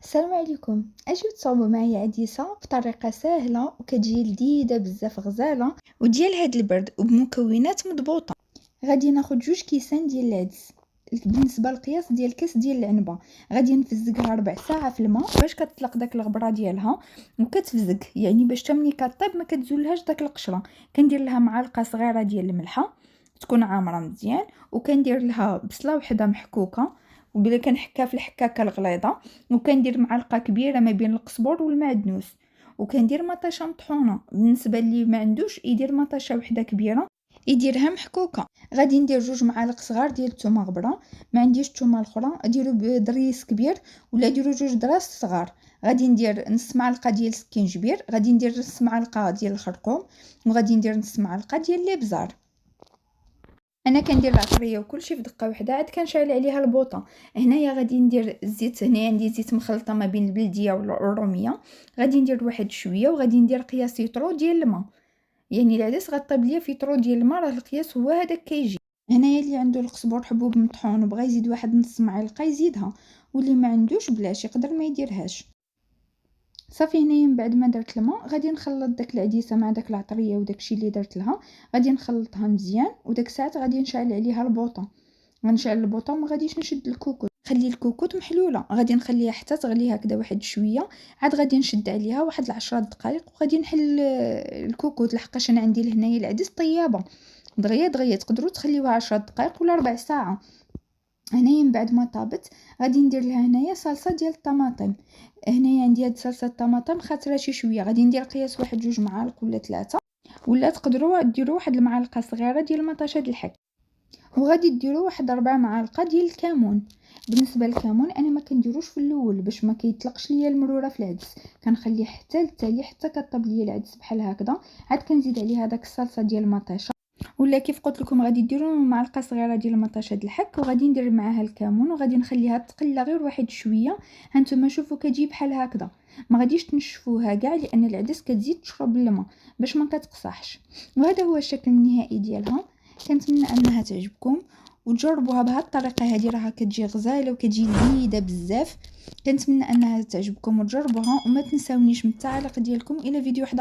السلام عليكم. اجيو تصاوبوا معايا عديسه بطريقه سهله وكتجي لذيذه بزاف غزاله وديال هاد البرد وبمكونات مضبوطه. غادي ناخذ 2 كيسان ديال العدس بالنسبه للقياس ديال كاس ديال العنبه. غادي نفزقها ربع ساعه في الماء باش كتطلق داك الغبره ديالها وكتفزق، يعني باش حتى ملي كطيب ما كتزولهاش داك القشره. كندير لها معلقه صغيره ديال الملحه تكون عامره مزيان، وكندير لها بصله وحده محكوكه وبلا كنحكها في الحكاكه الغليظه، وكندير معلقه كبيره ما بين القزبر والمعدنوس، وكندير مطيشه مطحونه. بالنسبه اللي ما عندوش يدير مطيشه وحده كبيره يديرها محكوكه. غادي ندير 2 معالق صغار ديال الثومه غبره، ما عنديش الثومه الاخرى ديروا بدريس كبير ولا ديروا 2 دراس صغار. غادي ندير نص معلقه ديال السكينجبير، غادي ندير نص معلقه ديال الخرقوم، وغادي ندير نص معلقه ديال الابزار. انا كندير العطريه وكلشي في دقه واحده، عاد كنشعل عليها البوطه. هنايا غادي ندير الزيت، هنا عندي زيت مخلطه ما بين البلديه والروميه. غادي ندير واحد شويه وغادي ندير قياس يطرو ديال الماء، يعني العدس غطيب ليا في يطرو ديال الماء، راه القياس هو هذاك كيجي. هنايا اللي عنده القزبر حبوب مطحون وبغى يزيد واحد نص معلقه يزيدها، واللي ما عندوش بلاش يقدر ما يديرهاش. صافي هنايا من بعد ما درت الماء غادي نخلط داك العديسه مع داك العطريه وداكشي اللي درت لها. غادي نخلطها مزيان وداك الساعات غادي نشعل عليها البوطه. غنشعل البوطه وما غاديش نشد الكوكوط، خلي الكوكوط محلوله. غادي نخليها حتى تغلي هكذا واحد شويه، عاد غادي نشد عليها واحد 10 دقائق وغادي نحل الكوكوط. لحقاش انا عندي لهنايا العدس طيابه دغيا دغيا، تقدروا تخليوها 10 دقائق ولا ربع ساعه. هنايا من بعد ما طابت غادي ندير لها هنايا صلصه ديال الطماطم. هنايا عندي هاد صلصه الطماطم خاطره شي شويه، غادي ندير قياس واحد 2 معالق ولا 3، ولا تقدروا ديروا واحد المعلقه صغيره ديال مطاشه الحك، وغادي ديروا واحد 4 معالق ديال الكمون. بالنسبه للكمون انا ما كنديروش في الاول باش ما كيطلقش ليا المروره في العدس، كنخليه حتى للتالي حتى كطاب ليا العدس بحال هكذا. عاد كنزيد عليه هذاك الصلصه ديال المطيشه، ولا كيف قلت لكم غادي ديروا معلقه صغيره ديال مطاشه الحك، وغادي ندير معاها الكمون وغادي نخليها تقلى غير واحد شويه. هانتوما شوفوا كتجي بحال هكذا، ما غاديش تنشفوها كاع لان العدس كتزيد تشرب الماء باش ما كتقصحش. وهذا هو الشكل النهائي ديالها. كنتمنى انها تعجبكم وتجربوها بهذه الطريقه هذه، راها كتجي غزاله وكتجي لذيذه بزاف. كنتمنى انها تعجبكم وتجربوها، وما تنساونيش من التعليق ديالكم الى فيديو واحد